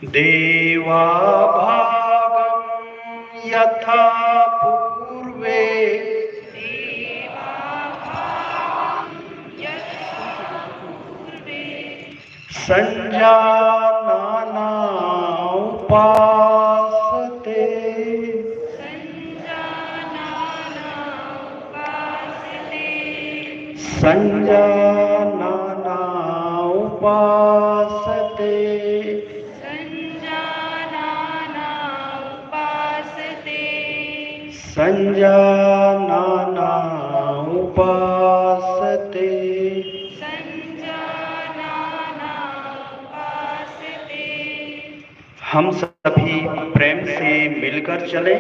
देवाभागं यथा पूर्वे संजानाना उपासते संजानाना उपासते संजानाना उपासते। हम सभी प्रेम से मिलकर चले,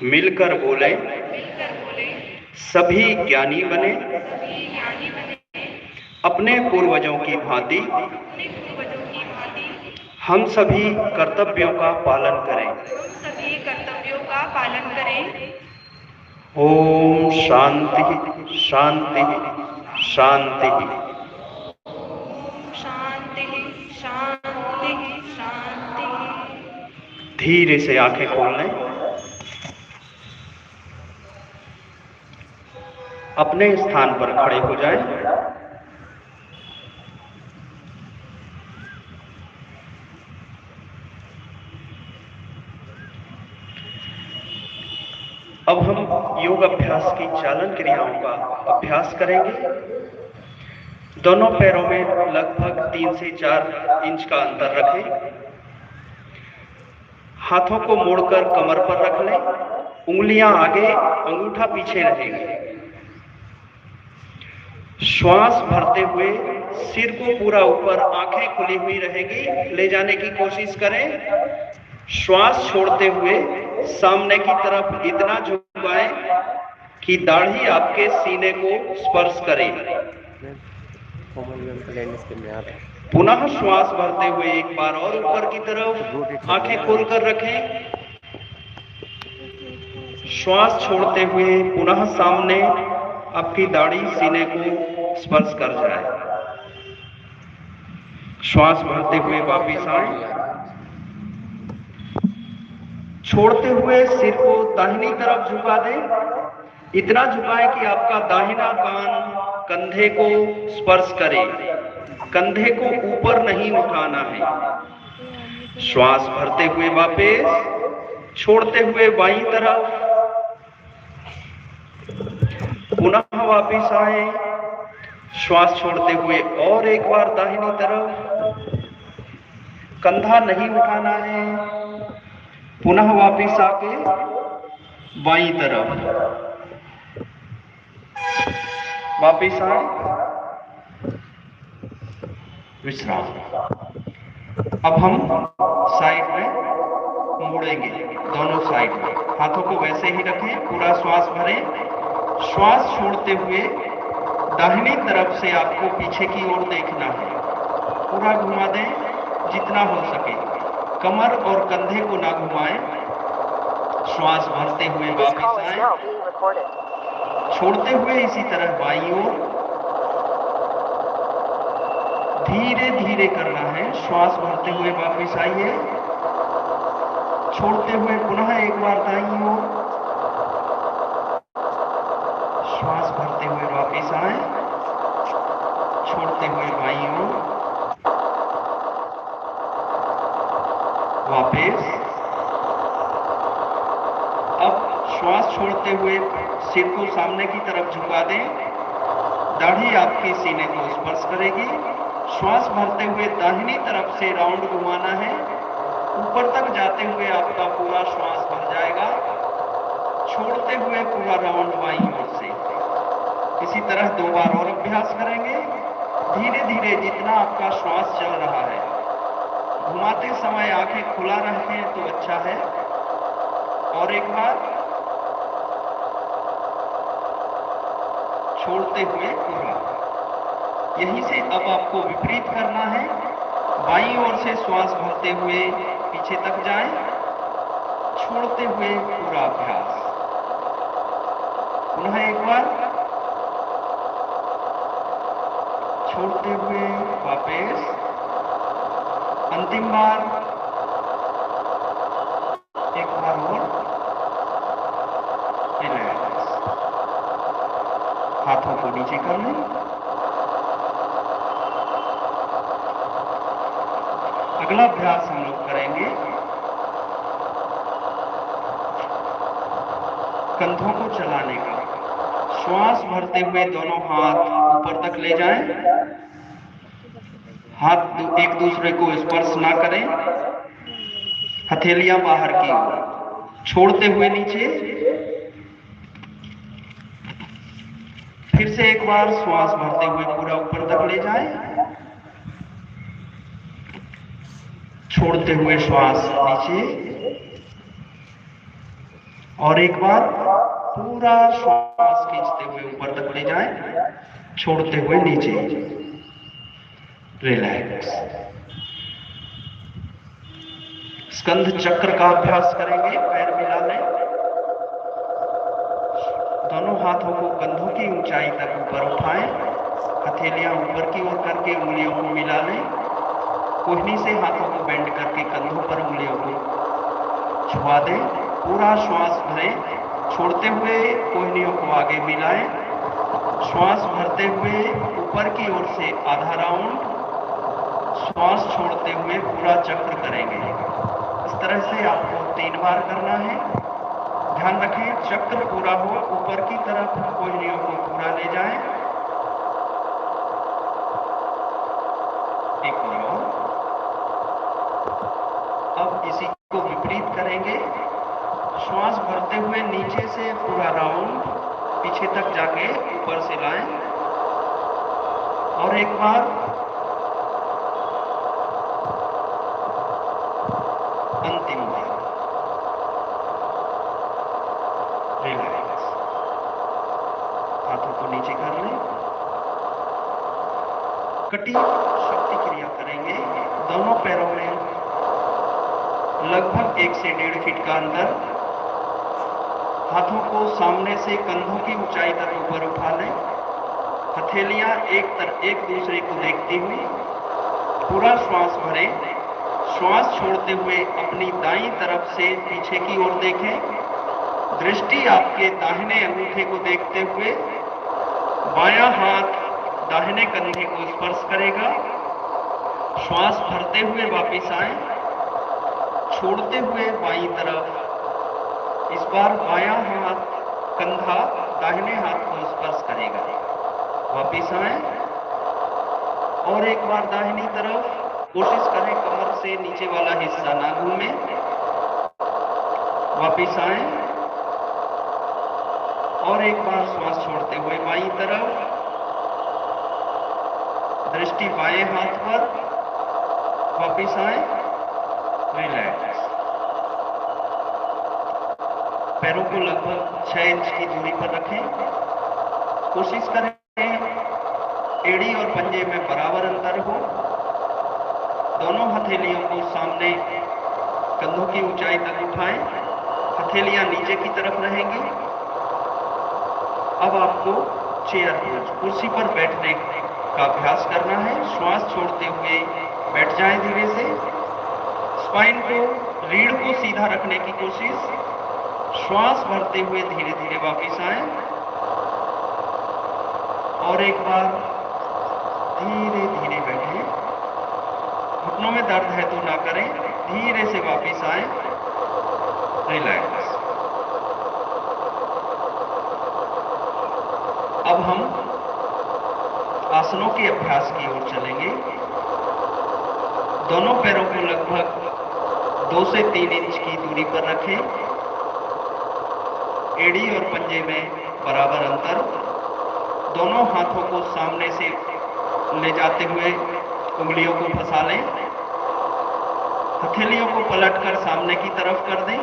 मिलकर बोले, सभी ज्ञानी बने, अपने पूर्वजों की भांति हम सभी कर्तव्यों का पालन करें। ओम शांति शांति शांति। धीरे से आंखें खोल लें, अपने स्थान पर खड़े हो जाएं। अब हम योग अभ्यास की चालन क्रियाओं का अभ्यास करेंगे। दोनों पैरों में लगभग 3 से 4 इंच का अंतर रखें। हाथों को मोड़कर कमर पर रख लें, उंगलियां आगे, अंगूठा पीछे रहेंगे। श्वास भरते हुए सिर को पूरा ऊपर, आंखें खुली हुई रहेगी, ले जाने की कोशिश करें। श्वास छोड़ते हुए सामने की तरफ इतना झुकाएं कि दाढ़ी आपके सीने को स्पर्श करे। पुनः श्वास भरते हुए एक बार और ऊपर की तरफ आंखें खोलकर रखें। श्वास छोड़ते हुए पुनः सामने आपकी दाढ़ी सीने को स्पर्श कर जाए। श्वास भरते हुए वापिस आए। छोड़ते हुए सिर को दाहिनी तरफ झुका दें, इतना झुकाएं कि आपका दाहिना कान कंधे को स्पर्श करे। कंधे को ऊपर नहीं उठाना है। श्वास भरते हुए वापस, छोड़ते हुए बाईं तरफ, पुनः वापस आए। श्वास छोड़ते हुए और एक बार दाहिनी तरफ, कंधा नहीं उठाना है। पुनः वापस आके बाईं तरफ, वापस आए, विश्राम। अब हम साइड में मोड़ेंगे, दोनों साइड में हाथों को वैसे ही रखें, पूरा श्वास भरें। श्वास छोड़ते हुए दाहिनी तरफ से आपको पीछे की ओर देखना है, पूरा घुमा दें जितना हो सके। कमर और कंधे को ना घुमाएं। श्वास भरते हुए वापस आए, छोड़ते हुए इसी तरह बाईं ओर। धीरे धीरे करना है। श्वास भरते हुए वापस आइए, छोड़ते हुए पुनः एक बार दाईं ओर। श्वास भरते हुए वापस आए, छोड़ते हुए बाईं ओर, वापस। अब श्वास छोड़ते हुए सिर को सामने की तरफ झुका दें, दाढ़ी आपके सीने को स्पर्श करेगी। श्वास भरते हुए दाहिनी तरफ से राउंड घुमाना है, ऊपर तक जाते हुए आपका पूरा श्वास भर जाएगा। छोड़ते हुए पूरा राउंड बाईं ओर से। इसी तरह 2 बार और अभ्यास करेंगे। धीरे धीरे जितना आपका श्वास चल रहा है, घुमाते समय आंखें खुला रखें तो अच्छा है। और एक बार, छोड़ते हुए पूरा। यहीं से अब आपको विपरीत करना है। बाईं ओर से श्वास भरते हुए पीछे तक जाएं, छोड़ते हुए पूरा अभ्यास। पुनः एक बार, छोड़ते हुए वापस, अंतिम बार, एक बार और रिलैक्स, हाथों को नीचे कर लें। अगला अभ्यास हम लोग करेंगे कंधों को चलाने का। श्वास भरते हुए दोनों हाथ ऊपर तक ले जाएं, हाथ एक दूसरे को स्पर्श ना करें, हथेलियां बाहर की ओर, छोड़ते हुए नीचे। फिर से एक बार श्वास भरते हुए पूरा ऊपर तक ले जाएं, छोड़ते हुए श्वास नीचे, और एक बार पूरा श्वास खींचते हुए ऊपर तक ले जाएं, छोड़ते हुए नीचे। रिलैक्स। स्कंध चक्र का अभ्यास करेंगे। पैर मिला लें, दोनों हाथों को कंधों की ऊंचाई तक ऊपर उठाएं, हथेलियां ऊपर की ओर करके उंगलियों को मिला लें, कोहनी से हाथों को बेंड करके कंधों पर उंगलियों को छुआ दें, पूरा श्वास भरें, छोड़ते हुए कोहनियों को आगे मिलाएं, श्वास भरते हुए ऊपर की ओर से आधा राउंड, श्वास छोड़ते हुए पूरा चक्र करेंगे। इस तरह से आपको 3 बार करना है। ध्यान रखें चक्र पूरा हो, ऊपर की तरफ कोहनियों को पूरा ले जाएं। एक बार और। अब इसी को विपरीत करेंगे। श्वास भरते हुए नीचे से पूरा राउंड पीछे तक जाके ऊपर से लाएं, और एक बार अंतिम बार। रिलैक्स, हाथों को नीचे कर लें। कटी शक्ति क्रिया करेंगे। दोनों पैरों में लगभग 1 से 1.5 फीट का अंतर। हाथों को सामने से कंधों की ऊंचाई तक ऊपर उठा लें, हथेलियां एक दूसरे को देखती हुई पूरा श्वास भरें, श्वास छोड़ते हुए अपनी दाईं तरफ से पीछे की ओर देखें, दृष्टि आपके दाहिने अंगूठे को देखते हुए, बायां हाथ दाहिने कंधे को स्पर्श करेगा, श्वास भरते हुए वापिस आए, छोड़ते हुए बाईं तरफ, इस बार बायां हाथ कंधा दाहिने हाथ को स्पर्श करेगा, वापिस आए, और एक बार दाहिनी तरफ, कोशिश करें कमर से नीचे वाला हिस्सा ना घूमे, वापिस आए, और एक बार श्वास छोड़ते हुए बाईं तरफ, दृष्टि बाएं हाथ पर, वापिस आए, रिलैक्स। पैरों को लगभग 6 इंच की दूरी पर रखें। कोशिश करें एड़ी और पंजे में बराबर अंतर हो। दोनों हथेलियों को सामने कंधों की ऊंचाई तक उठाएं, हथेलियां नीचे की तरफ रहेंगी। अब आपको चेयर पोज, कुर्सी पर बैठने का अभ्यास करना है। श्वास छोड़ते हुए बैठ जाएं धीरे से, स्पाइन को, रीढ़ को सीधा रखने की कोशिश, श्वास भरते हुए धीरे धीरे वापिस आए, और एक बार धीरे धीरे बैठें। घुटनों में दर्द है तो ना करें, धीरे से वापिस आए, रिलैक्स। अब हम आसनों के अभ्यास की ओर चलेंगे। दोनों पैरों को लगभग 2 से 3 इंच की दूरी पर रखें, एड़ी और पंजे में बराबर अंतर। दोनों हाथों को सामने से ले जाते हुए उंगलियों को फंसा लें, हथेलियों को पलटकर सामने की तरफ कर दें,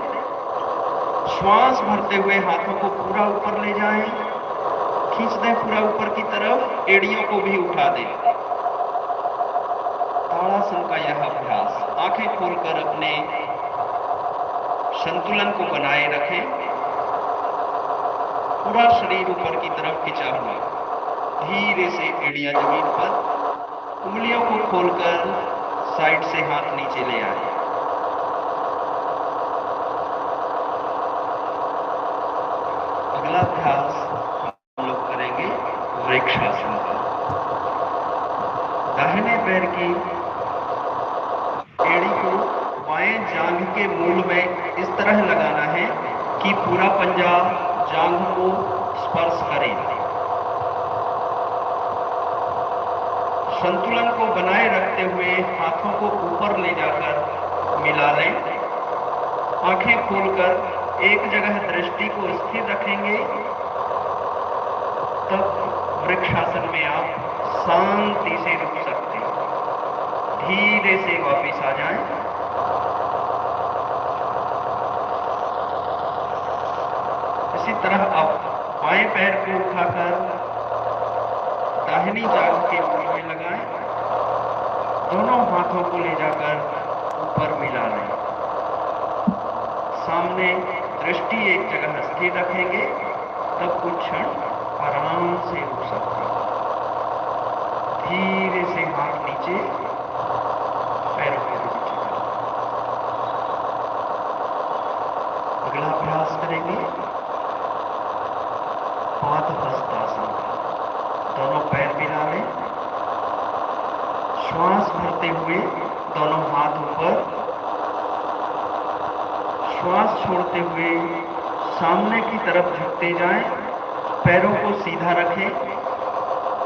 श्वास भरते हुए हाथों को पूरा ऊपर ले जाएं, खींच दें पूरा ऊपर की तरफ, एड़ियों को भी उठा दें। ताड़ासन का यह अभ्यास, आंखें खोलकर अपने संतुलन को बनाए रखें, पूरा शरीर ऊपर की तरफ खिंचा हुआ, धीरे से एड़ियां जमीन पर, उंगलियों को खोलकर साइड से हाथ नीचे ले आए। अगला अभ्यास हम लोग करेंगे वृक्षासन का। दाहिने पैर की एड़ी को बाएं जांघ के मूल में इस तरह लगाना है कि पूरा पंजा जांघ को स्पर्श करे। संतुलन को बनाए रखते हुए हाथों को ऊपर ले जाकर मिला लें। आंखें खोलकर एक जगह दृष्टि को स्थिर रखेंगे। तब वृक्षासन में आप शांति से रुक सकते हैं। धीरे से वापस आ जाएं। इसी तरह आप बाएं पैर को उठाकर दाहिनी जांघ के मूल में लगाएं। दोनों हाथों को ले जाकर ऊपर मिला लें। सामने दृष्टि एक जगह स्थिर रखेंगे। तब कुछ क्षण आराम से रुक सकते हैं। धीरे से हाथ नीचे, पैरों के नीचे करें। अगला अभ्यास करेंगे पादहस्तासन। दोनों पैर मिला लें। श्वास भरते हुए दोनों हाथ ऊपर, श्वास छोड़ते हुए सामने की तरफ झुकते जाएं। पैरों को सीधा रखें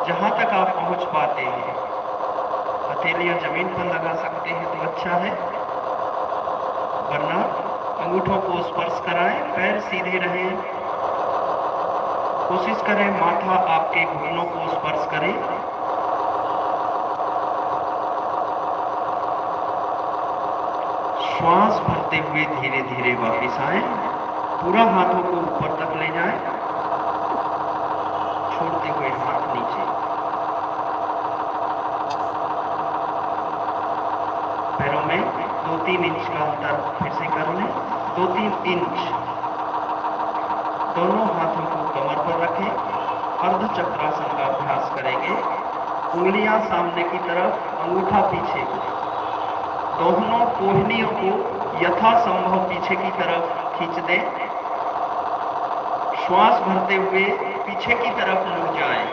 जहां तक आप पहुंच पाते हैं। हथेलियां जमीन पर लगा सकते हैं तो अच्छा है, वरना अंगूठों को स्पर्श कराएं। पैर सीधे रहें। कोशिश करें माथा आपके घुटनों को स्पर्श करे। श्वास भरते हुए धीरे धीरे वापस आए। पूरा हाथों को ऊपर तक ले जाएं, छोड़ते हुए हाथ नीचे। पैरों में 2-3 इंच का अंतर फिर से कर लें। 2-3 इंच। दोनों हाथों को कमर पर रखें। अर्ध चक्रासन का अभ्यास करेंगे। उंगलियां सामने की तरफ, अंगूठा पीछे। दोनों कोहनियों को यथासंभव पीछे की तरफ खींच दें। श्वास भरते हुए पीछे की तरफ मुड़ जाएं।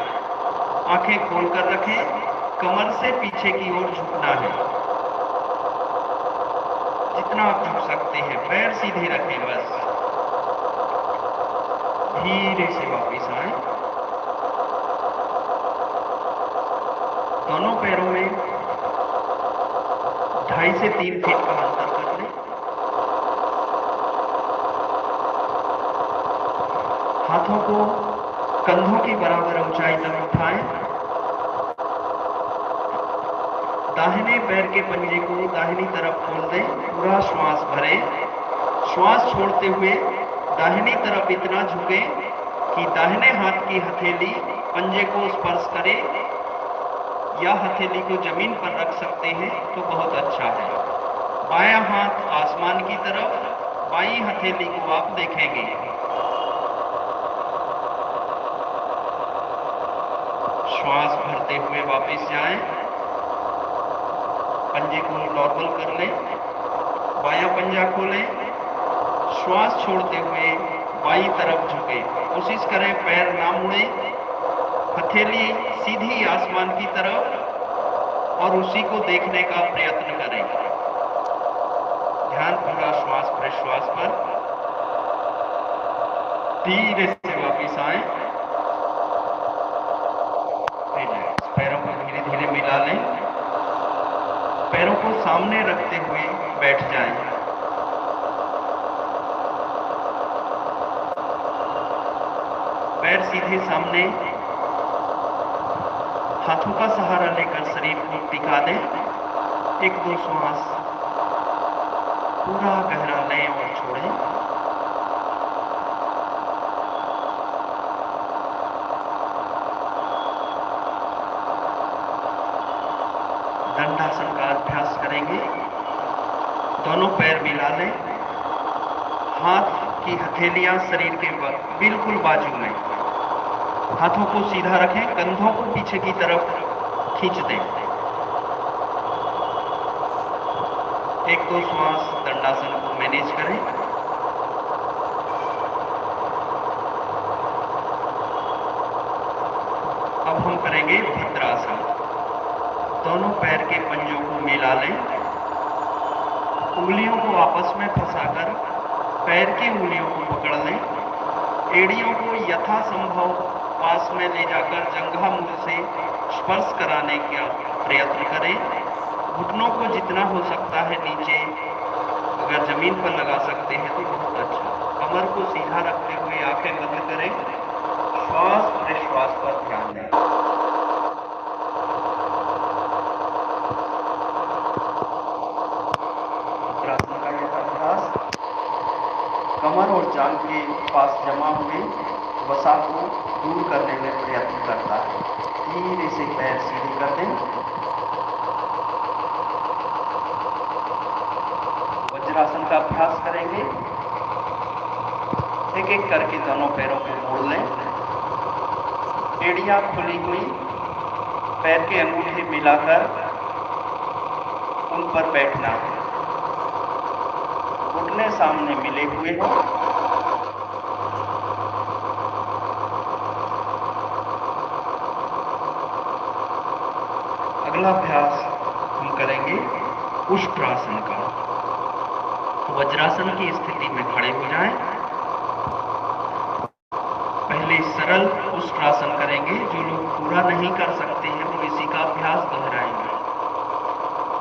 आंखें खोलकर रखें। कमर से पीछे की ओर झुकना है। जितना आप झुक सकते हैं। पैर सीधे रखें बस। धीरे से वापस आए। दोनों पैरों में 2.5 से 3 फीट का अंतर कर लें। हाथों को कंधों की बराबर ऊंचाई तक उठाएं। दाहिने पैर के पंजे को दाहिनी तरफ खोल दें। पूरा श्वास भरें। श्वास छोड़ते हुए दाहिनी तरफ इतना झुकें कि दाहिने हाथ की हथेली पंजे को स्पर्श करे, या हथेली को जमीन पर रख सकते हैं तो बहुत अच्छा है। बायां हाथ आसमान की तरफ, बाईं हथेली को आप देखेंगे। श्वास भरते हुए वापस जाएं। पंजे को नॉर्मल कर लें। बायां पंजा खोलें। श्वास छोड़ते हुए बाईं तरफ झुके। कोशिश करें पैर ना मुड़े। हथेली सीधी आसमान की तरफ और उसी को देखने का प्रयत्न करें। ध्यान पूरा श्वास प्रश्वास पर। धीरे से वापस आए। पैरों को धीरे धीरे मिला लें। पैरों को सामने रखते हुए बैठ जाएं। पैर सीधे सामने, हाथों का सहारा लेकर शरीर को टिका दें। 1-2 श्वास पूरा गहरा लें और छोड़ें। दंडासन का अभ्यास करेंगे। दोनों पैर मिला लें। हाथ की हथेलियां शरीर के बिल्कुल बाजू में। हाथों को सीधा रखें। कंधों को पीछे की तरफ खींच दें। एक दो श्वास दंडासन को मैनेज करें। अब हम करेंगे भद्रासन। दोनों पैर के पंजों को मिला लें, उंगलियों को आपस में फंसाकर पैर की उंगलियों को पकड़ लें, एड़ियों को यथासंभव पास में ले जाकर जंघा मूल से स्पर्श कराने का प्रयत्न करें। घुटनों को जितना हो सकता है नीचे अगर जमीन पर लगा सकते हैं तो बहुत अच्छा। कमर को सीधा रखते हुए आंखें बंद करें, श्वास प्रश्वास पर ध्यान दें। भद्रासन का यह अभ्यास कमर और जांघ के पास जमा हुए वसा को दूर करने में प्रयत्न करता है। धीरे से पैर सीधे कर दें। वज्रासन का अभ्यास करेंगे। एक एक करके दोनों पैरों को मोड़ लें, एड़ियां खुली हुई, पैर के अंगूठे मिलाकर उन पर बैठना है, घुटने सामने मिले हुए हैं। अगला अभ्यास हम करेंगे उष्ट्रासन का। वज्रासन की स्थिति में खड़े हो जाएं। पहले सरल उष्ट्रासन करेंगे। जो लोग पूरा नहीं कर सकते हैं वो इसी का अभ्यास दोहराएंगे।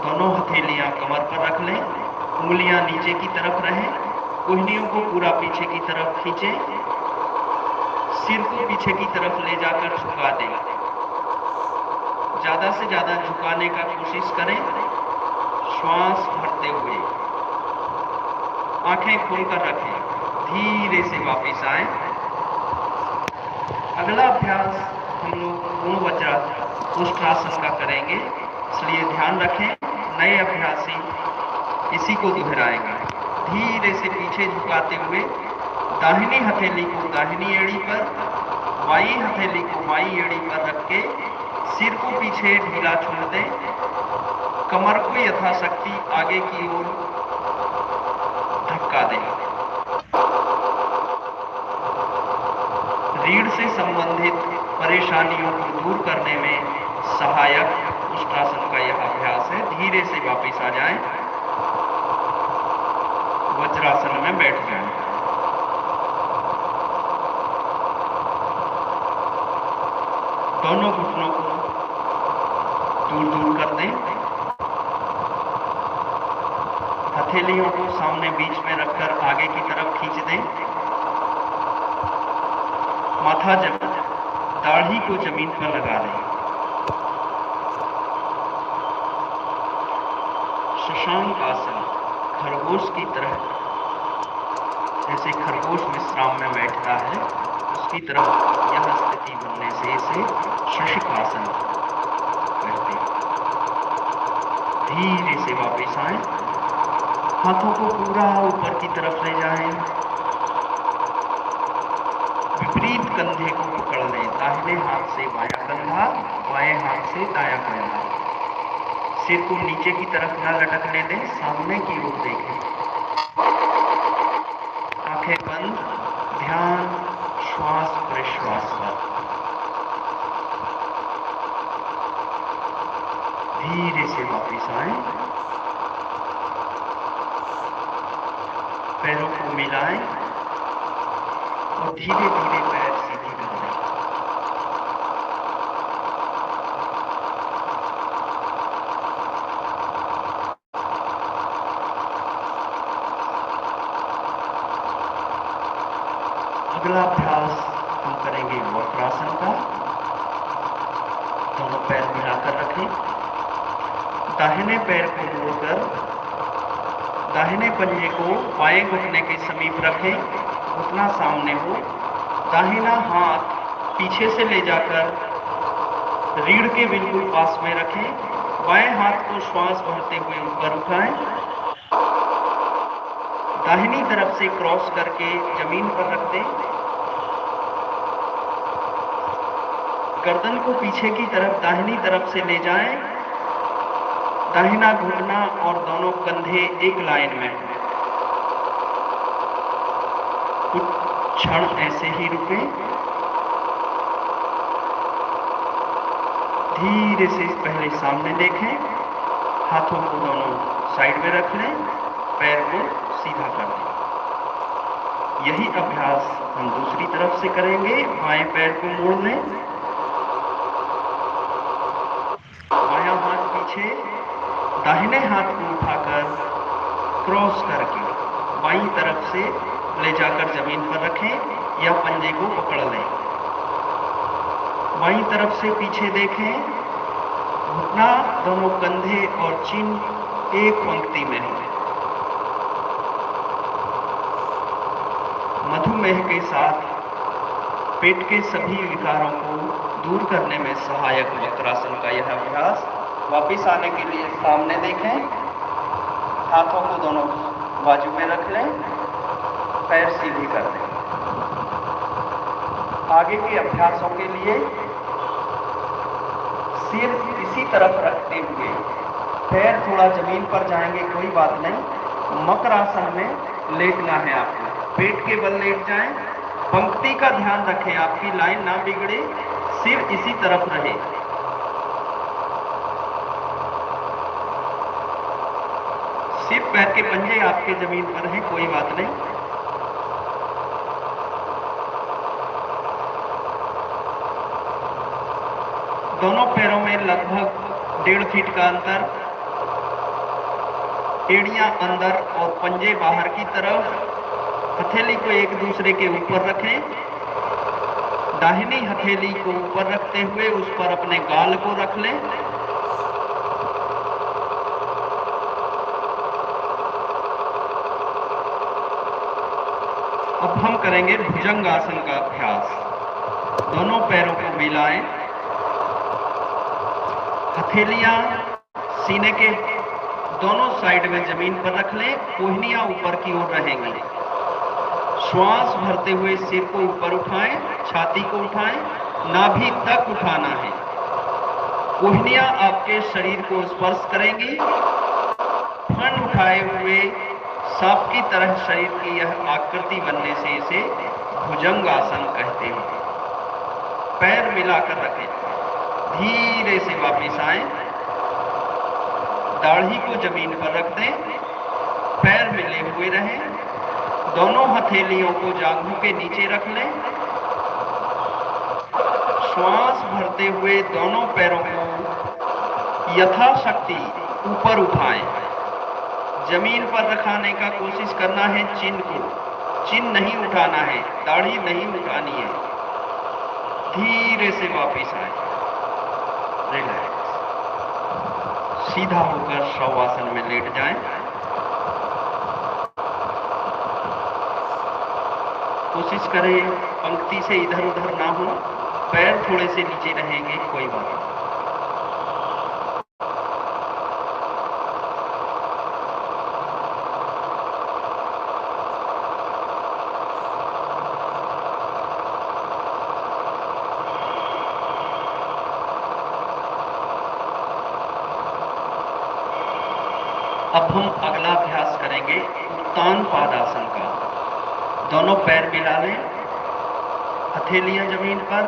दोनों हथेलियां कमर पर रख लें, उंगलियां नीचे की तरफ रहें, कोहनियों को पूरा पीछे की तरफ खींचें, सिर को पीछे की तरफ ले जाकर झुका दें। ज्यादा से ज्यादा झुकाने का कोशिश करें। श्वास भरते हुए आंखें खोलकर रखें, धीरे से वापस आएं। अगला अभ्यास हम लोग पूर्ण उष्ट्रासन का करेंगे, इसलिए ध्यान रखें नए अभ्यासी इसी को दोहराएंगे। धीरे से पीछे झुकाते हुए दाहिनी हथेली को दाहिनी एड़ी पर, बाई हथेली को बाई एड़ी पर रख के सिर को पीछे ढीला छोड़ दें। कमर को यथाशक्ति आगे की ओर धक्का दें। रीढ़ से संबंधित परेशानियों को दूर करने में सहायक उष्ट्रासन का यह अभ्यास है। धीरे से वापस आ जाएं, वज्रासन में बैठ जाएं। दोनों घुटनों को दूर दूर कर दें। हथेलियों को सामने बीच में रखकर आगे की तरफ खींच दें। माथा जब दाढ़ी को जमीन पर लगा दें। शशांक आसन, खरगोश की तरह, जैसे खरगोश विश्राम में बैठता है उसकी तरह यह स्थिति बनने से इसे शशिक आसन कहते हैं। धीरे से वापस आएं, हाथों को पूरा ऊपर की तरफ ले जाएं, विपरीत कंधे को पकड़ लें। दाहिने हाथ से बायां कंधा, बाएं हाथ से दायां कंधा। सिर को नीचे की तरफ न लटकने दें, सामने की ओर देखें। आंखें बंद, ध्यान श्वास प्रश्वास पर। धीरे से वापस आएं, पैरों को मिलाएं और धीरे धीरे पैर सीधे कर दें। अगला अभ्यास हम करेंगे वक्रासन का। दोनों पैर मिलाकर रखें, दाहिने पैर को मोड़कर दाहिने पंजे को बाएं घुटने के समीप रखें, घुटना सामने हो। दाहिना हाथ पीछे से ले जाकर रीढ़ के बिल्कुल पास में रखें, बाएं हाथ को श्वास भरते हुए ऊपर उठाएं, दाहिनी तरफ से क्रॉस करके जमीन पर रख दें। गर्दन को पीछे की तरफ दाहिनी तरफ से ले जाएं, दाहिना घुटना और दोनों कंधे एक लाइन में। कुछ क्षण ऐसे ही रुके। धीरे से पहले सामने देखें, हाथों को दोनों साइड में रख लें, पैर को सीधा कर दें। यही अभ्यास हम दूसरी तरफ से करेंगे। बाएं पैर को मोड़ लें, बायां हाथ पीछे, दाहिने हाथ को उठाकर क्रॉस करके बाईं तरफ से ले जाकर जमीन पर रखें या पंजे को पकड़ लें। बाईं तरफ से पीछे देखें, घुटना, दोनों कंधे और चिन एक पंक्ति में हो। मधुमेह के साथ पेट के सभी विकारों को दूर करने में सहायक वक्रासन का यह अभ्यास। वापिस आने के लिए सामने देखें, हाथों को दोनों बाजू में रख लें, पैर सीधे कर दें। आगे के अभ्यासों के लिए सिर इसी तरफ रखते हुए पैर थोड़ा जमीन पर जाएंगे, कोई बात नहीं। मकरासन में लेटना है आपको, पेट के बल लेट जाएं। पंक्ति का ध्यान रखें, आपकी लाइन ना बिगड़े, सिर इसी तरफ रहे। सिर पैर के पंजे आपके जमीन पर हैं, कोई बात नहीं। दोनों पैरों में लगभग 1.5 फीट का अंतर, एड़ियां अंदर और पंजे बाहर की तरफ। हथेली को एक दूसरे के ऊपर रखें, दाहिनी हथेली को ऊपर रखते हुए उस पर अपने गाल को रख लें। अब हम करेंगे भुजंगासन का अभ्यास। दोनों पैरों को मिलाएं, हथेलियां सीने के दोनों साइड में जमीन पर रख लें, कोहनियां ऊपर की ओर रहेंगी। श्वास भरते हुए सिर को ऊपर उठाएं, छाती को उठाएं, नाभि तक उठाना है। कोहनियां आपके शरीर को स्पर्श करेंगी। फन उठाए हुए सांप की तरह शरीर की यह आकृति बनने से इसे भुजंगासन कहते हैं। पैर मिलाकर रखें, धीरे से वापस आएं, दाढ़ी को जमीन पर रख दें, पैर मिले हुए रहें। दोनों हथेलियों को जांघों के नीचे रख लें। श्वास भरते हुए दोनों पैरों को यथाशक्ति ऊपर उठाएं। जमीन पर रखाने का कोशिश करना है चिन को, चिन नहीं उठाना है, दाढ़ी नहीं उठानी है। धीरे से वापस आए, रिलैक्स, सीधा होकर शवासन में लेट जाएं। कोशिश करें पंक्ति से इधर उधर ना हो, पैर थोड़े से नीचे रहेंगे, कोई बात नहीं। अब हम अगला अभ्यास करेंगे उत्तान पादासन का। दोनों पैर मिला लें, हथेलियां जमीन पर,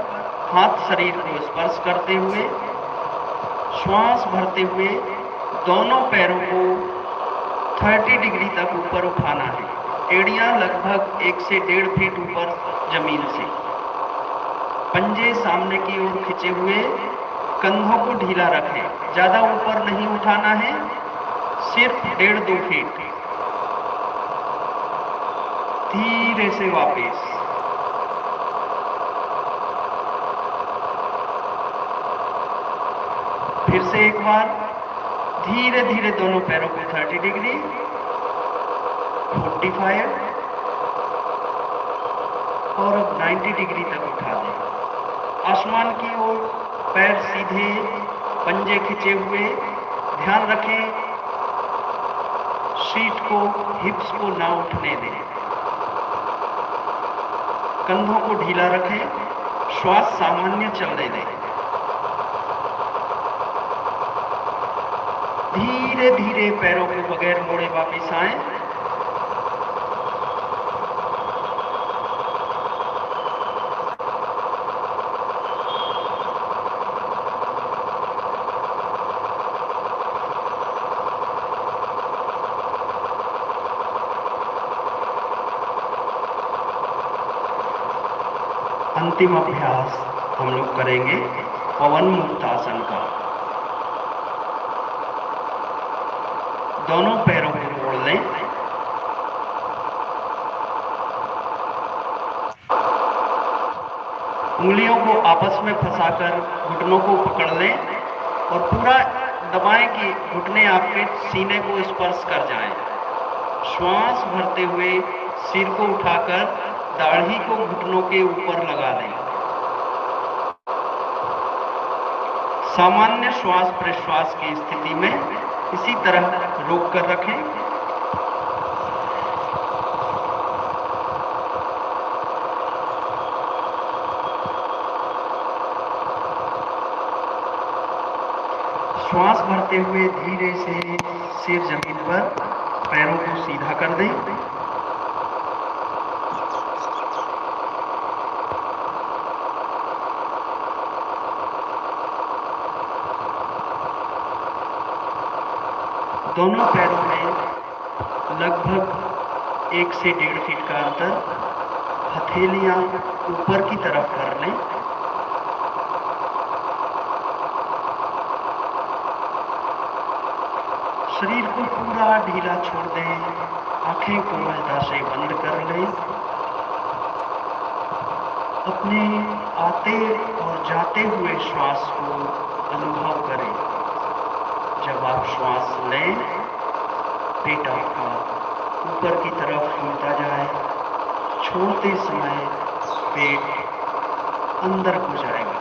हाथ शरीर को स्पर्श करते हुए, श्वास भरते हुए दोनों पैरों को 30 डिग्री तक ऊपर उठाना है। एड़ियां लगभग 1 से 1.5 फीट ऊपर जमीन से। पंजे सामने की ओर खिंचे हुए, कंधों को ढीला रखें, ज्यादा ऊपर नहीं उठाना है, सिर्फ 1.5-2 फीट। धीरे से वापस, फिर से एक बार धीरे धीरे दोनों पैरों को 30 डिग्री, 45 और अब 90 डिग्री तक उठा दें। आसमान की ओर पैर सीधे, पंजे खिंचे हुए। ध्यान रखें सीट को, हिप्स को ना उठने दें। कंधों को ढीला रखें, श्वास सामान्य चलने दें। धीरे धीरे धीरे पैरों को बगैर मोड़े वापिस आए। अंतिम अभ्यास हम लोग करेंगे पवन मुक्तासन का। दोनों पैरों को मोड़ लें, उंगलियों को आपस में फंसाकर घुटनों को पकड़ लें और पूरा दबाएं कि घुटने आपके सीने को स्पर्श कर जाएं। श्वास भरते हुए सिर को उठाकर दाढ़ी को घुटनों के ऊपर लगा दें। सामान्य श्वास प्रश्वास की स्थिति में इसी तरह रोक कर रखें। श्वास भरते हुए धीरे से सिर जमीन पर, पैरों को सीधा कर दें। दोनों पैरों में लगभग 1 से 1.5 फीट का अंतर, हथेलियां ऊपर की तरफ कर लें। शरीर को पूरा ढीला छोड़ दें, आंखें कोमलता से बंद कर लें। अपने आते और जाते हुए श्वास को अनुभव करें। जब आप श्वास लें, पेट आपका ऊपर की तरफ फूलता जाए, छोड़ते समय पेट अंदर को जाएगा।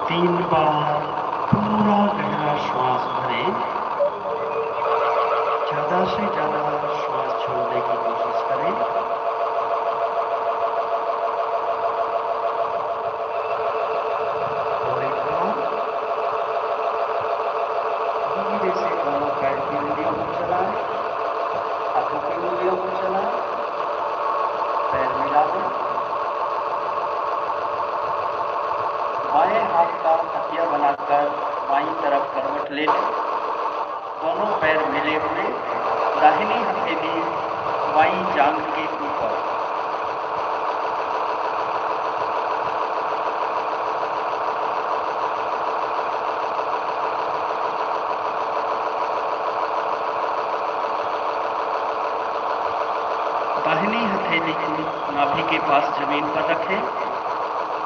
तीन बार पूरा गहरा श्वास भरें। ज्यादा से ज्यादा श्वास छोड़ने की कोशिश करें। और एक बार धीरे से दोनों पैर की उंगलियों को चलाएं, हाथों की उंगलियों को चलाएं, पैर मिला दें। बाएं हाथ का तकिया बनाकर बाईं तरफ करवट ले लें। दोनों पैर मिले हुए, दाहिनी हथेली बाईं जांघ के ऊपर। दाहिनी हथेली को नाभि के पास जमीन पर रखें।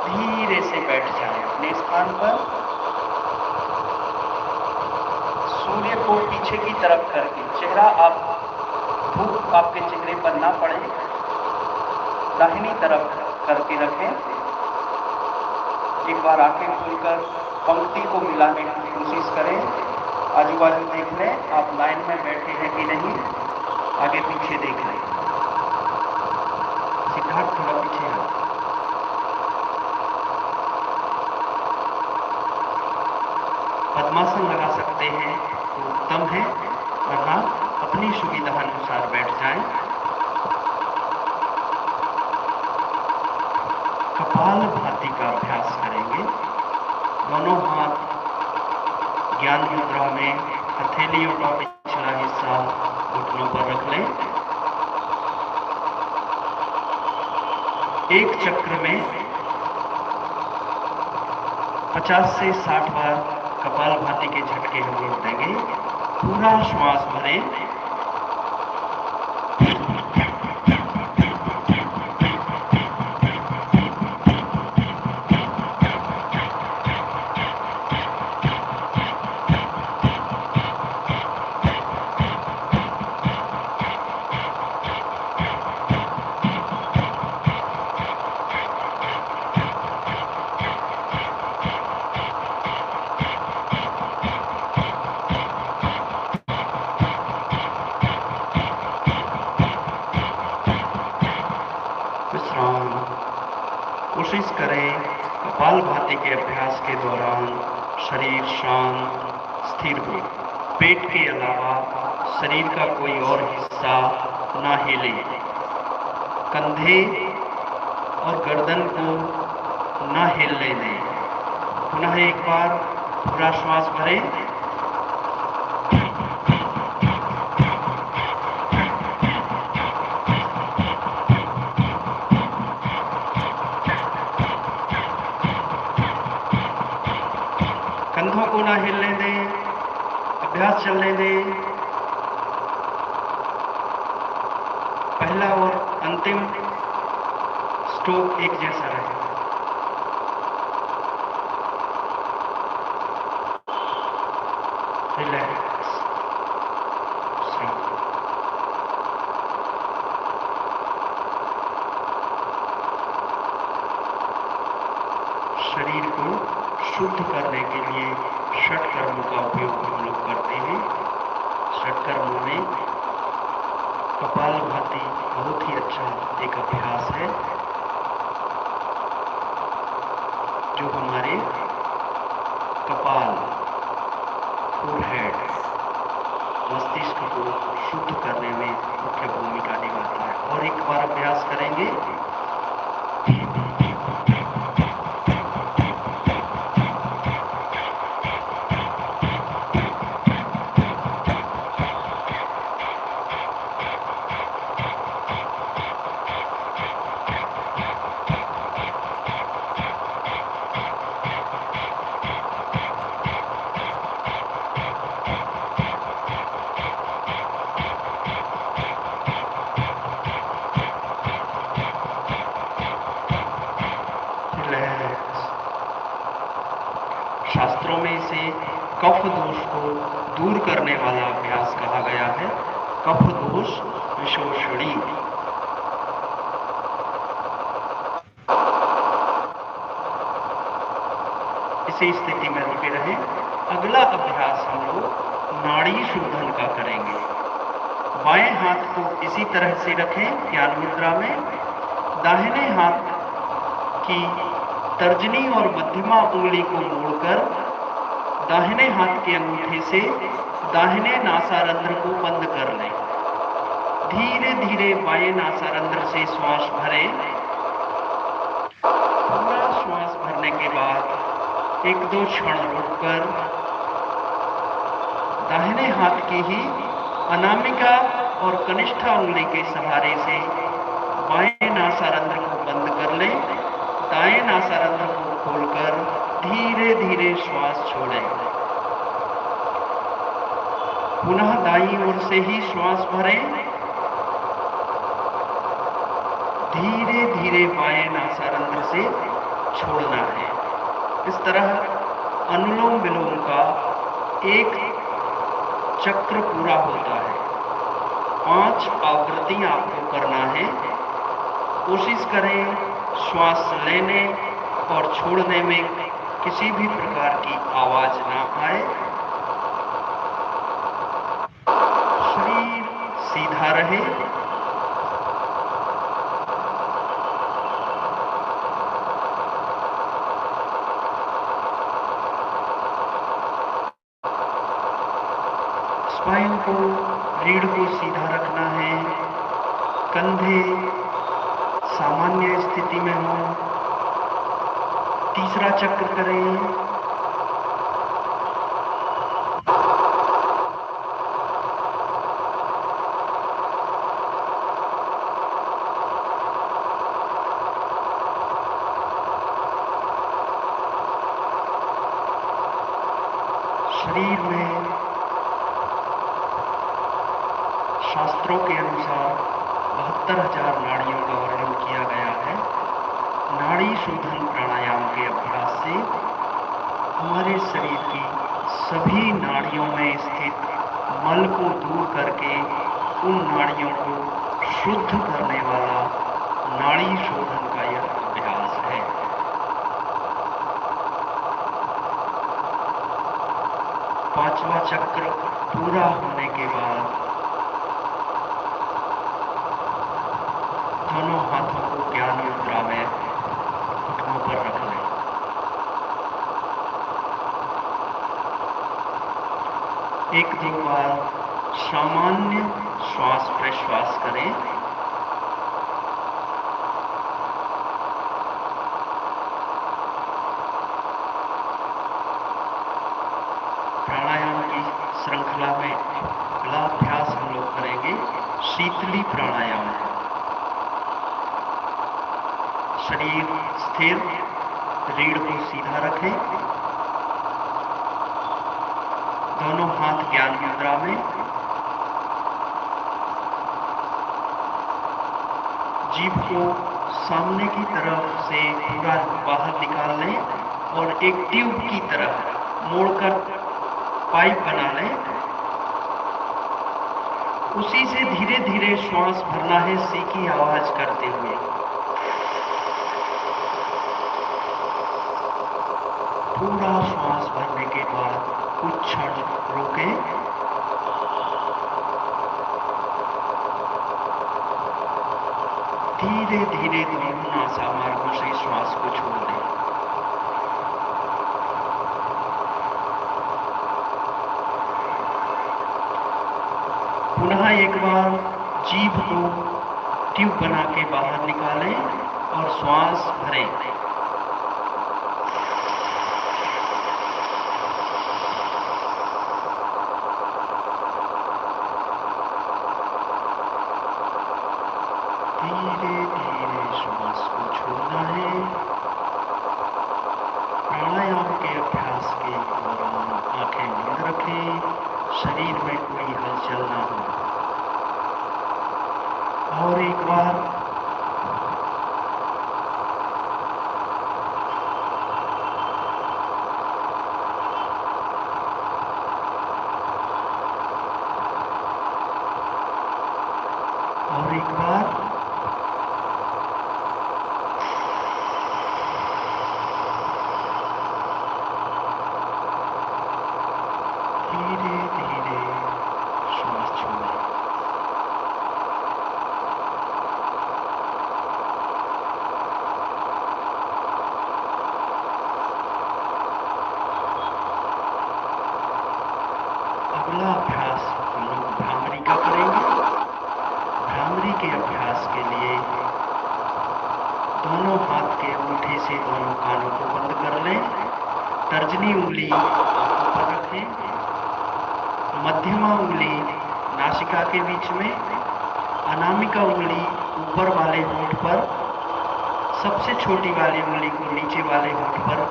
धीरे से बैठ जाएं अपने स्थान पर। सूर्य को पीछे की तरफ करके, चेहरा आप धूप आपके चेहरे पर ना पड़े, दाहिनी तरफ करके रखें। एक बार आंखें खोलकर पंक्ति को मिलाने की कोशिश करें। आजू बाजू देख लें, आप लाइन में बैठे हैं कि नहीं, आगे पीछे देख लें। सिद्धार्थ थोड़ा पीछे है। पद्मासन लगा सकते हैं तो उत्तम है, वरना अपनी सुविधा अनुसार बैठ जाएं। कपाल भाती का अभ्यास करेंगे। दोनों हाथ ज्ञान मुद्रा में, हथेलियों का पिछला हिस्सा घुटनों पर रख लें। एक चक्र में 50 से 60 बार कपाल भाती के झटके हम लोग देंगे। पूरा श्वास भरें। कोशिश करें कपाल भाती के अभ्यास के दौरान शरीर शांत स्थिर हो। पेट के अलावा शरीर का कोई और हिस्सा ना हिले। कंधे और गर्दन को ना हिलने दें। पुनः एक बार पूरा श्वास भरें। कंधों को ना हिलने दें, अभ्यास चलने दें। पहला और अंतिम स्ट्रोक एक जैसा रहे। रिलैक्स, शरीर को शुद्ध करने के लिए षट कर्मों का उपयोग हम लोग करते हैं। षट कर्मों में कपाल भाती बहुत ही अच्छा एक अभ्यास है, जो हमारे कपाल, फोरहेड, मस्तिष्क को शुद्ध करने में मुख्य भूमिका निभाता है। और एक बार अभ्यास करेंगे। शास्त्रों में इसे कफ दोष को दूर करने वाला अभ्यास कहा गया है। कफ दोष विशोषणी। इसी स्थिति में रुके रहें। अगला अभ्यास हम लोग नाड़ी शोधन का करेंगे। बाएं हाथ को इसी तरह से रखें ज्ञान मुद्रा में। दाहिने हाथ की तर्जनी और मध्यमा उंगली को मोड़कर दाहिने हाथ के अंगूठे से दाहिने नासारंध्र को बंद कर लें। धीरे धीरे बाएं नासारंध्र से श्वास भरें। पूरा श्वास भरने के बाद एक दो क्षण रुककर दाहिने हाथ की ही अनामिका और कनिष्ठा उंगली के सहारे से बाएं नासारंध्र को बंद कर लें। दाएं नासारंध्र को खोलकर धीरे धीरे श्वास छोड़ें। पुनः दाईं ओर से ही श्वास भरें। धीरे धीरे बाएं नासारंध्र से छोड़ना है। इस तरह अनुलोम विलोम का एक चक्र पूरा होता है। 5 आवृत्तियां आपको करना है। कोशिश करें श्वास लेने और छोड़ने में किसी भी प्रकार की आवाज ना आए। शरीर सीधा रहे। स्पाइन को, रीढ़ को सीधा रखना है। कंधे सामान्य स्थिति में हो। तीसरा चक्र करें। शरीर में शास्त्रों के अनुसार 72,000 नाड़ियों का वर्णन किया गया है। नाड़ी शोधन प्राणायाम के अभ्यास से हमारे शरीर की सभी नाड़ियों में स्थित मल को दूर करके उन नाड़ियों को शुद्ध करने वाला नाड़ी शोधन का यह अभ्यास है। पांचवा चक्र पूरा होने के बाद दोनों हाथों को ज्ञान मुद्रा में घुटनों पर रख लें। एक दो बार सामान्य श्वास प्रश्वास करें। प्राणायाम की श्रृंखला में अगला अभ्यास हम लोग करेंगे शीतली प्राणायाम। शरीर स्थिर, रीढ़ को सीधा रखें। दोनों हाथ ज्ञान मुद्रा में। जीभ को सामने की तरफ से पूरा बाहर निकाल लें और एक ट्यूब की तरह मोड़कर पाइप बना लें। उसी से धीरे धीरे श्वास भरना है, सी की आवाज करते हुए। पूरा श्वास भरने के बाद कुछ क्षण रोकें। धीरे धीरे दोनों नासा मार्गों से श्वास को छोड़ दें। पुनः एक बार जीभ को ट्यूब बना के बाहर निकालें और श्वास भरें। धीरे धीरे श्वास को छोड़ना है। प्राणायाम के अभ्यास के दौरान आंखें बंद रखें, शरीर में कोई हलचल ना हो। और एक बार धीरे धीरे श्वास छोड़ें। अगला अभ्यास हम लोग भ्रामरी का करेंगे। भ्रामरी के अभ्यास के लिए दोनों हाथ के अंगूठे से दोनों कानों को बंद कर लें। तर्जनी उंगली आंखों पर रखें। मध्यमा उंगली नासिका के बीच में, अनामिका उंगली ऊपर वाले होंठ पर, सबसे छोटी वाली उंगली को नीचे वाले होंठ पर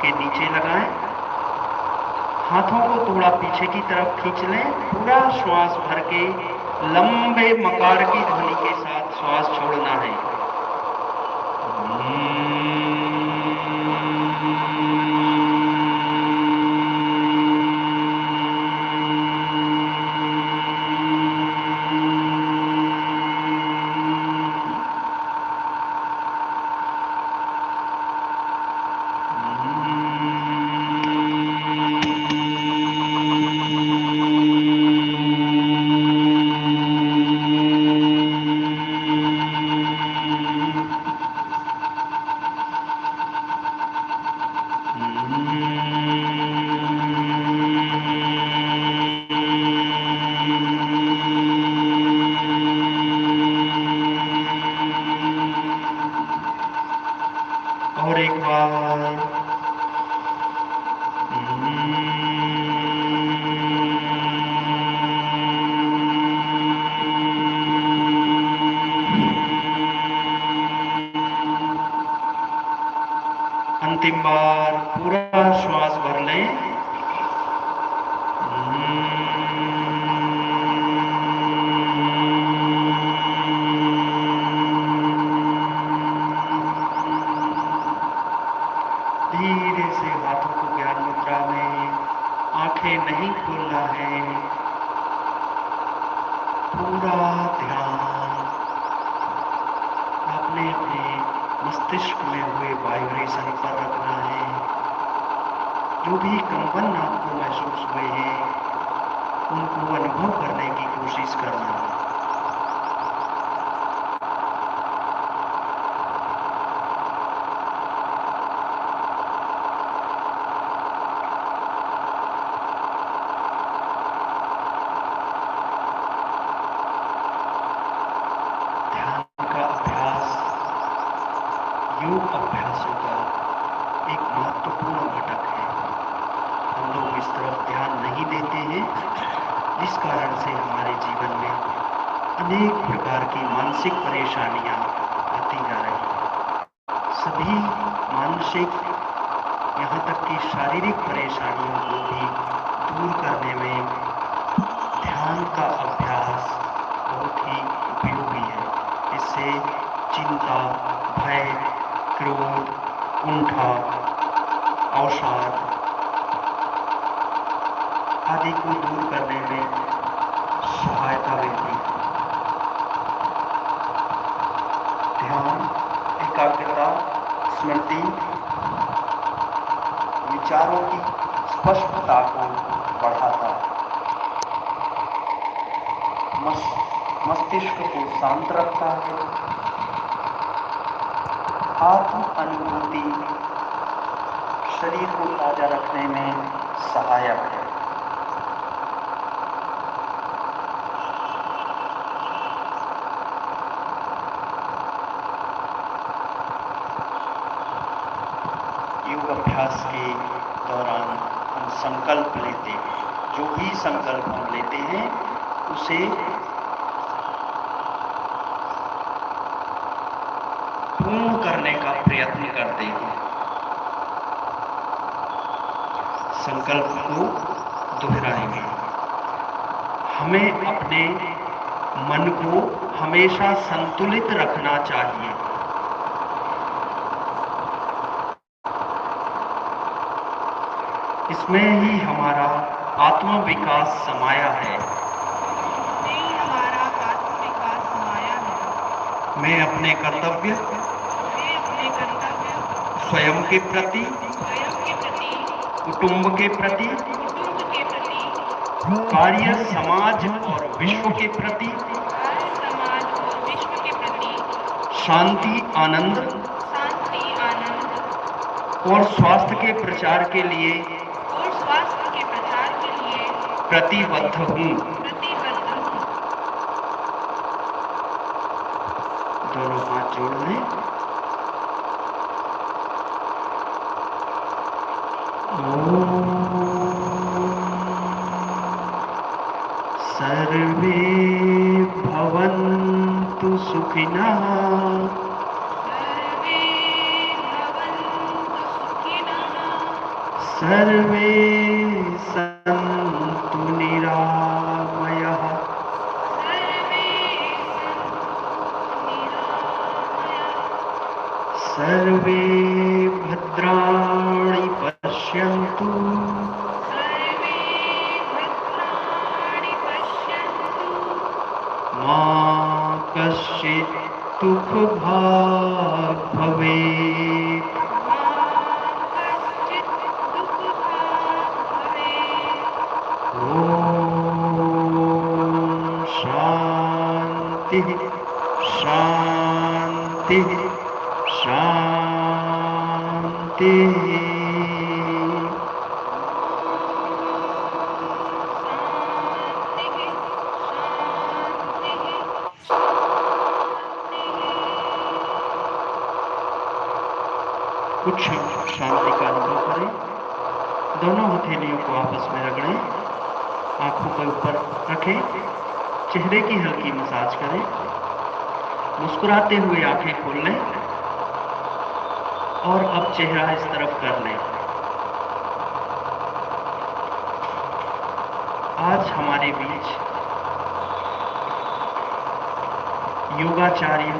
के नीचे लगाएं। हाथों को थोड़ा पीछे की तरफ खींच लें। पूरा श्वास भर के लंबे मकार की ध्वनि के साथ श्वास छोड़ना है। और एक बार अंतिम बार पूरा श्वास भर लें। धीरे से हाथों को ज्ञान मुद्रा में, आंखें नहीं खोलना है, पूरा ध्यान आपने अपने मस्तिष्क में हुए वाइब्रेशन पर रखना है। जो भी कंपन आपको महसूस हुए हैं उनको अनुभव करने की कोशिश करना है। योग अभ्यासों का एक महत्वपूर्ण घटक है। हम लोग इस तरफ ध्यान नहीं देते हैं, जिस कारण से हमारे जीवन में अनेक प्रकार की मानसिक परेशानियां आती जा रही हैं। सभी मानसिक, यहाँ तक कि शारीरिक परेशानियों को भी दूर करने में ध्यान का अभ्यास बहुत ही उपयोगी है। इससे चिंता, भय, क्रोध, कुंठा, अवसाद आदि को दूर करने में सहायता मिलती है। ध्यान एकाग्रता, स्मृति, विचारों की स्पष्टता को बढ़ाता है, मस्तिष्क को शांत रखता है, आत्म अनुभूति शरीर को ताजा रखने में सहायक है। योग अभ्यास के दौरान हम संकल्प लेते हैं। जो भी संकल्प हम लेते हैं उसे पूर्ण करने का प्रयत्न करते हैं। संकल्प को दोहराएंगे। हमें अपने मन को हमेशा संतुलित रखना चाहिए। इसमें ही हमारा आत्म विकास समाया है। मैं अपने कर्तव्य स्वयं के प्रति, कुटुंब के प्रति, कार्य, समाज और विश्व के प्रति शांति, आनंद और स्वास्थ्य के प्रचार के लिए प्रतिबद्ध हूँ। दोनों हाथ जोड़ लें। सर्वे भवन्तु सुखिनः। सर्वे सन्तु निरामयाः। सर्वे भद्राणि पश्यन्तु। मा कश्चित् दुःखभाग् भवेत्। शांति शांति शांति। कुछ शांति का अनुभव करें। दोनों हथेलियों को आपस में रगड़ें, आंखों को ऊपर रखें, चेहरे की हल्की मसाज करें, मुस्कुराते हुए आंखें खोल लें और अब चेहरा इस तरफ कर लें। आज हमारे बीच योगाचार्य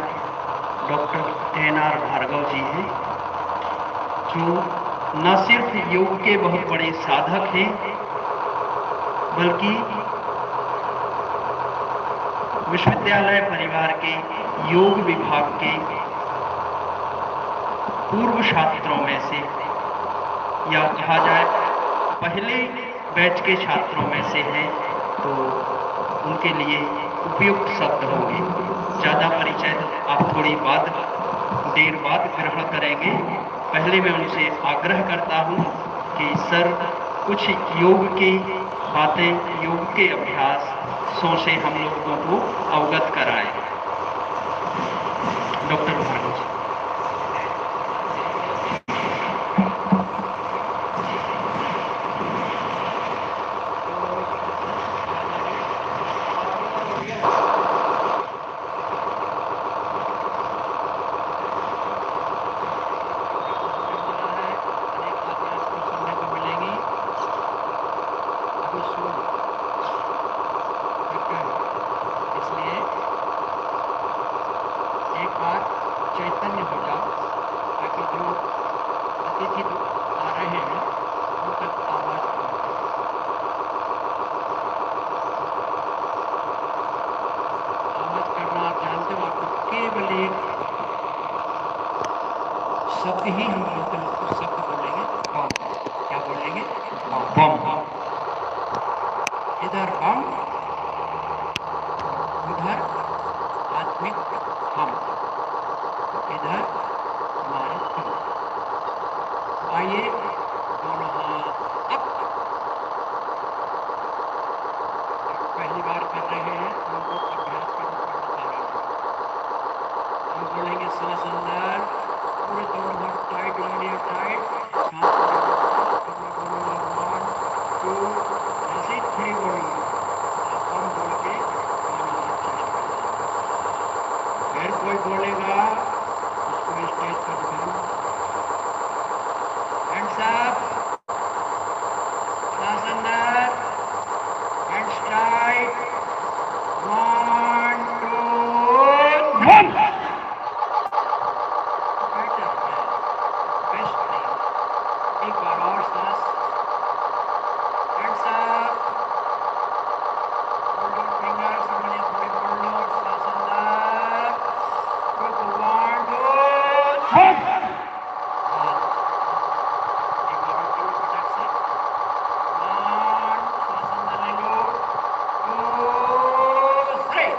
डॉक्टर एन.आर. भार्गव जी हैं, जो न सिर्फ योग के बहुत बड़े साधक हैं, बल्कि विश्वविद्यालय परिवार के योग विभाग के पूर्व छात्रों में से, या कहा जाए पहले बैच के छात्रों में से हैं, तो उनके लिए उपयुक्त शब्द होंगे। ज़्यादा परिचय आप थोड़ी देर बाद ग्रहण करेंगे। पहले मैं उनसे आग्रह करता हूं कि सर कुछ योग की बातें, योग के अभ्यासों से हम लोगों को अवगत कराएं। डॉक्टर भार्गव जी। चैतन्य हो जाओ, ताकि जो अतिथि आ रहे हैं उन तक आवाज करना आप जानते हो। आपको केवल एक शब्द ही हम बोलते हैं, उसको शब्द बोलेंगे बम। क्या बोलेंगे? बम। इधर बम, उधर आत्मिक हम, इधर हमारे तुम। आइए दोनों हाथ अप। पहली बार कर रहे हैं उनको अभ्यास के रूप में बता रहे हैं। हम बोलेंगे सांस अंदर, पूरे दोनों हाथ टाइट मारिए, टाइट। सांस बोलेंगे 1 2, ऐसे 3 बोलेंगे। आप हम बोल के दोनों हाथ चले। फिर कोई बोलेगा उसको स्टेज पर दिखाना। हैंड्स अप, सांस अंदर, हैंड्स टाइट, 1 2 1। बेस्ट है। एक बार और सांस। Hands up, hold your fingers, उंगलियां थोड़ी मोड़ लो, सांस अंदर, रुको 1 2 1। एक बार और करो फटाक से। 1, सांस अंदर ले लो, 2 3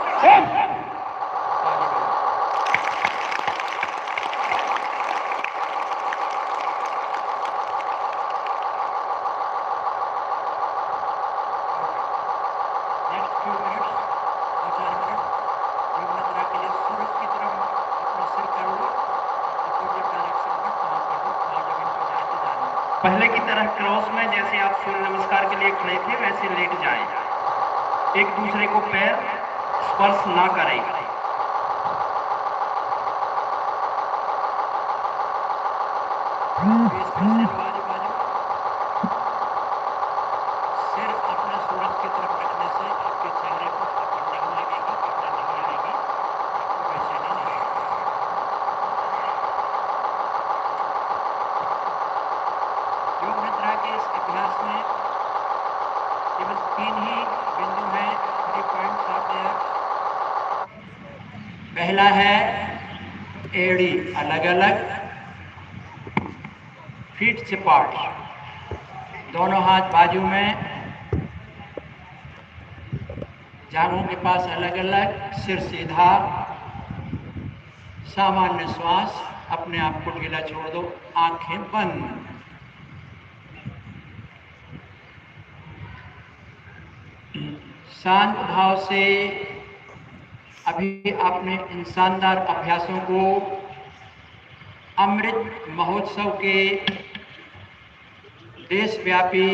आगे बढ़ो। नेक्स्ट फ्यू मिनट्स, 2-4 मिनट योग मुद्रा के लिए सूरज की तरफ अपना सिर कर लो, अपोजिट डायरेक्शन में पाँव कर दो, पाँव जमीन पर जाते जाने। पहले की तरह क्रॉस में जैसे आप सूर्य नमस्कार के लिए खड़े थे वैसे लेट जाएं। एक दूसरे को पैर स्पर्श ना करें। फेस कर ले लो आजू बाजू। सिर अपना सूरज की तरफ रखने से आपके चेहरे पर थकान नहीं लगेगी, घबरा नहीं आएगी, आपको बेचैनी नहीं आएगी। योग निद्रा के इस अभ्यास में केवल 3 ही बिंदु हैं, 3 पॉइंट्स आते हैं। पहला है एड़ी अलग अलग, फीट से पार्ट, दोनों हाथ बाजू में, जांघों के पास अलग अलग, सिर सीधा, सामान्य श्वास, अपने आप को ढीला छोड़ दो, आंखें बंद। शांत भाव से अभी आपने इन शानदार अभ्यासों को अमृत महोत्सव के देशव्यापी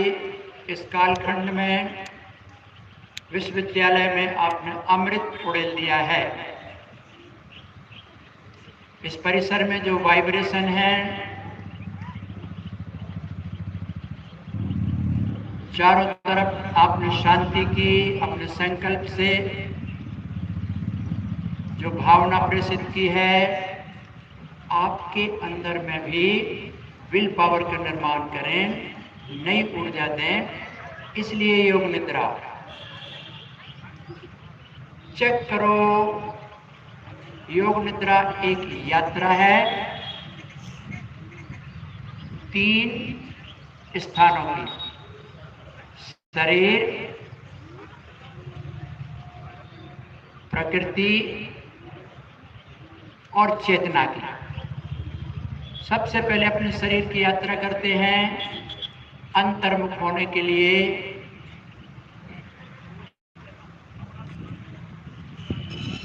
इस कालखंड में विश्वविद्यालय में आपने अमृत उड़ेल दिया है। इस परिसर में जो वाइब्रेशन है, चारों तरफ आपने शांति की अपने संकल्प से जो भावना प्रेषित की है, आपके अंदर में भी विल पावर का निर्माण करें, नई ऊर्जा दें। इसलिए योग निद्रा चेक करो। योग निद्रा एक यात्रा है 3 स्थानों की, शरीर, प्रकृति और चेतना की। सबसे पहले अपने शरीर की यात्रा करते हैं अंतर्मुख होने के लिए।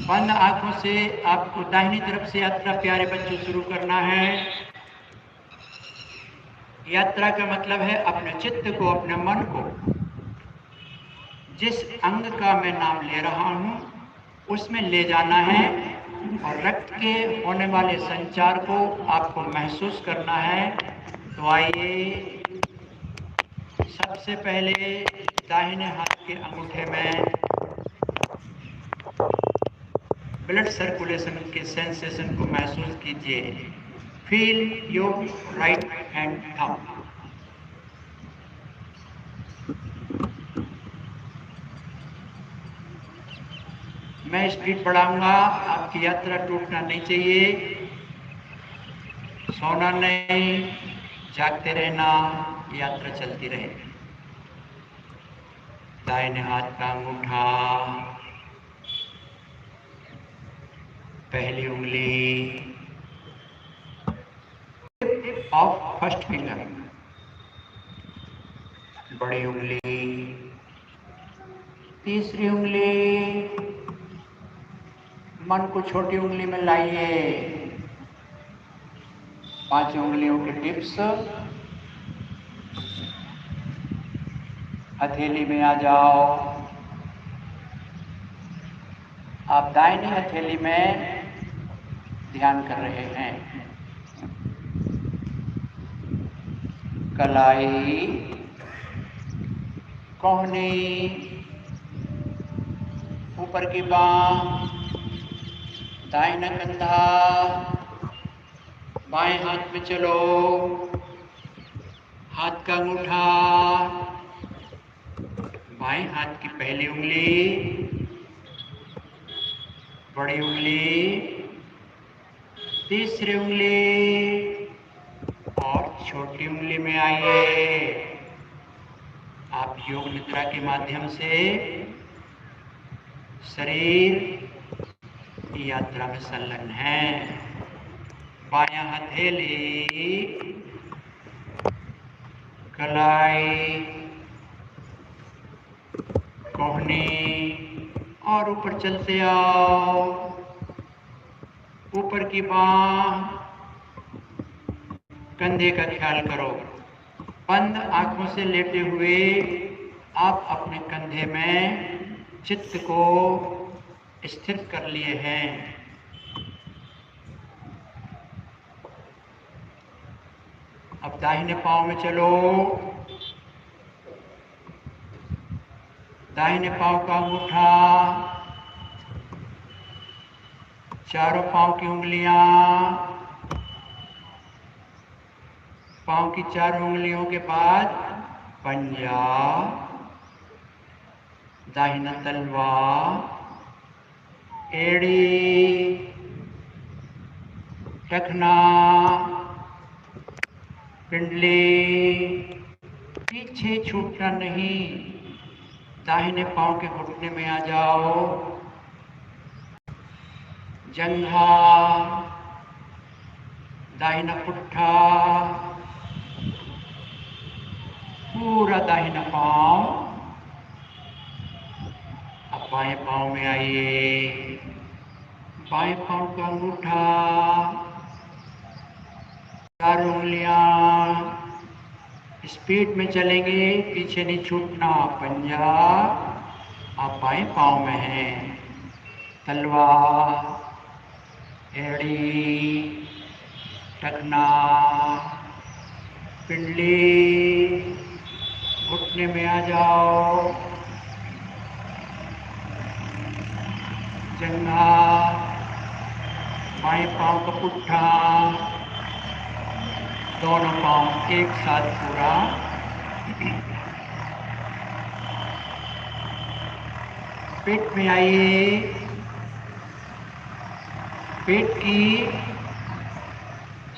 बंद आंखों से आपको दाहिनी तरफ से यात्रा प्यारे बच्चों शुरू करना है। यात्रा का मतलब है अपने चित्त को, अपने मन को जिस अंग का मैं नाम ले रहा हूं उसमें ले जाना है और रक्त के होने वाले संचार को आपको महसूस करना है। तो आइए सबसे पहले दाहिने हाथ के अंगूठे में ब्लड सर्कुलेशन के सेंसेशन को महसूस कीजिए। Feel your right hand thumb. मैं स्पीड बढ़ाऊंगा, आपकी यात्रा टूटना नहीं चाहिए। सोना नहीं, जागते रहना, यात्रा चलती रहे। दाहिने हाथ का अंगूठा, पहली उंगली ऑफ फर्स्ट फिंगर, बड़ी उंगली, तीसरी उंगली, मन को छोटी उंगली में लाइए। 5 उंगलियों के टिप्स हथेली में आ जाओ। आप दाहिनी हथेली में ध्यान कर रहे हैं। कलाई, कोहनी, ऊपर की बांह, दाहिना कंधा, बाएं हाथ में चलो, हाथ का अंगूठा, बाएं हाथ की पहली उंगली, बड़ी उंगली, तीसरी उंगली और छोटी उंगली में आइए। आप योग निद्रा के माध्यम से शरीर की यात्रा में संलग्न हैं। बायां हथेली, कलाई, कोहनी और ऊपर चलते आओ। ऊपर की बांह, कंधे का ख्याल करो। बंद आंखों से लेटे हुए आप अपने कंधे में चित्त को स्थिर कर लिए हैं। अब दाहिने पांव में चलो। दाहिने पांव का अंगूठा, चारों पांव की उंगलियां, पांव की 4 उंगलियों के बाद पंजा, दाहिना तलवा, एड़ी, टखना, पिंडली। पीछे छूटना नहीं, दाहिने पांव के घुटने में आ जाओ। जंघा, दाहिना पुट्ठा, पूरा दाहिना पांव। अब बाएं पांव में आइए। बाएं पांव का अंगूठा, चार उंगलियां स्पीड में चलेंगे, पीछे नहीं छूटना। पंजा आप बाएं पाँव में हैं। तलवार, एड़ी, टखना, पिंडली, घुटने में आ जाओ। जंघा, बाएं पाँव का पुट्ठा, दोनों पाँव एक साथ पूरा। पेट में आइए। पेट की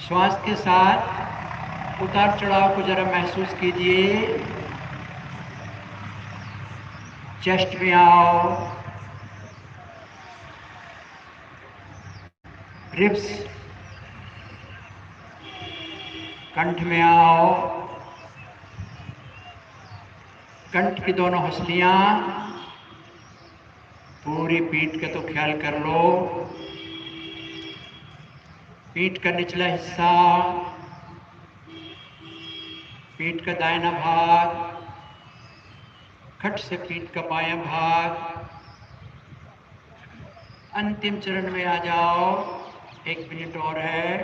श्वास के साथ उतार चढ़ाव को जरा महसूस कीजिए। चेस्ट में आओ। रिब्स, कंठ में आओ। कंठ की दोनों हंसलियां, पूरी पीठ का तो ख्याल कर लो। पीठ का निचला हिस्सा, पीठ का दाहिना भाग, खट से पीठ का बायां भाग। अंतिम चरण में आ जाओ। 1 मिनट और है।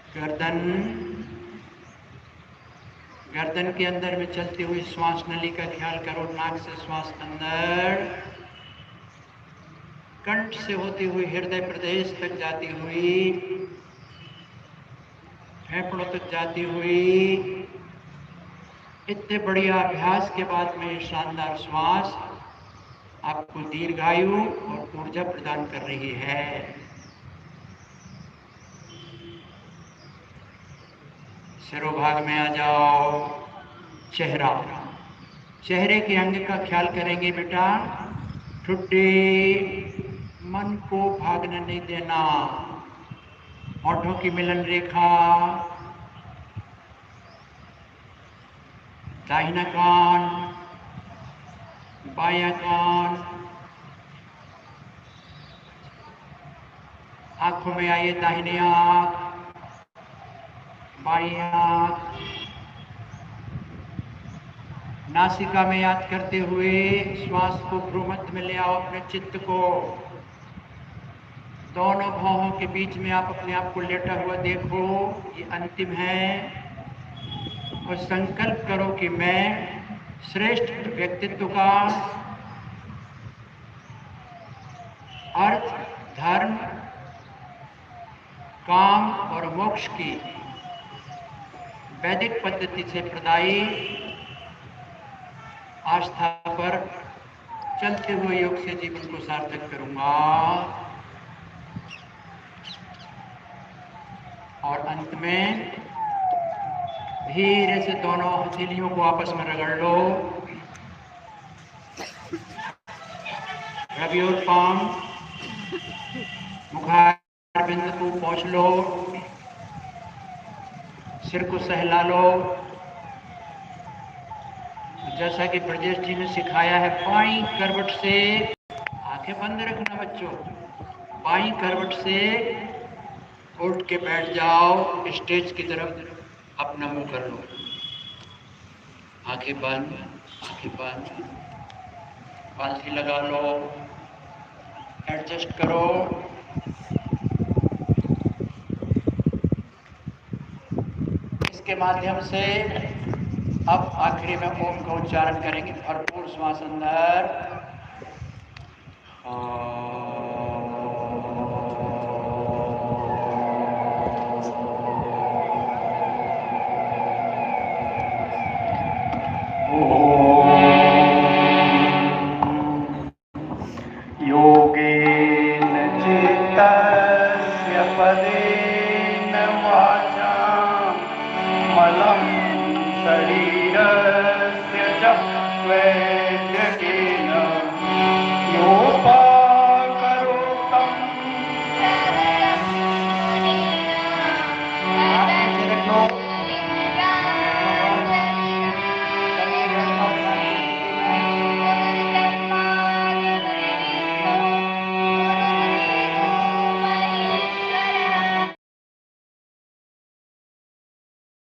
गर्दन, गर्दन के अंदर में चलती हुई श्वास नली का ख्याल करो। नाक से श्वास अंदर, कंठ से होती हुई हृदय प्रदेश तक जाती हुई, फेफड़ों तक जाती हुई। इतने बढ़िया अभ्यास के बाद में शानदार श्वास आपको दीर्घायु और ऊर्जा प्रदान कर रही है। सिरोभाग में आ जाओ। चेहरा, चेहरे के अंग का ख्याल करेंगे बेटा। ठुड्डी, मन को भागने नहीं देना। होठों की मिलन रेखा, दाहिना कान, बायां कान। आंखों में आइए। दाहिनी आंख, बाईं आंख। नासिका में याद करते हुए श्वास को भ्रूमध्य में ले आओ। अपने चित्त को दोनों भौहों के बीच में आप अपने आप को लेटा हुआ देखो। ये अंतिम है। और संकल्प करो कि मैं श्रेष्ठ व्यक्तित्व का, अर्थ, धर्म, काम और मोक्ष की वैदिक पद्धति से प्रदायी आस्था पर चलते हुए योग से जीवन को सार्थक करूंगा। और अंत में धीरे से दोनों हथेलियों को आपस में रगड़ लो। रब योर पाम, मुखार बिंदु को पहुंच लो। सिर को सहला लो। जैसा कि ब्रजेश जी ने सिखाया है, बाईं करवट से, आंखें बंद रखना बच्चों, बाईं करवट से उठ के बैठ जाओ। स्टेज की तरफ अपना मुंह कर लो। आंखें बंद, आंखें बंद। पालथी लगा लो। एडजस्ट करो। इसके माध्यम से अब आखिरी में ओम का उच्चारण करेंगे। भरपूर श्वास अंदर। योगेन चित्तस्य पदेन वाचा मलं शरीरस्य च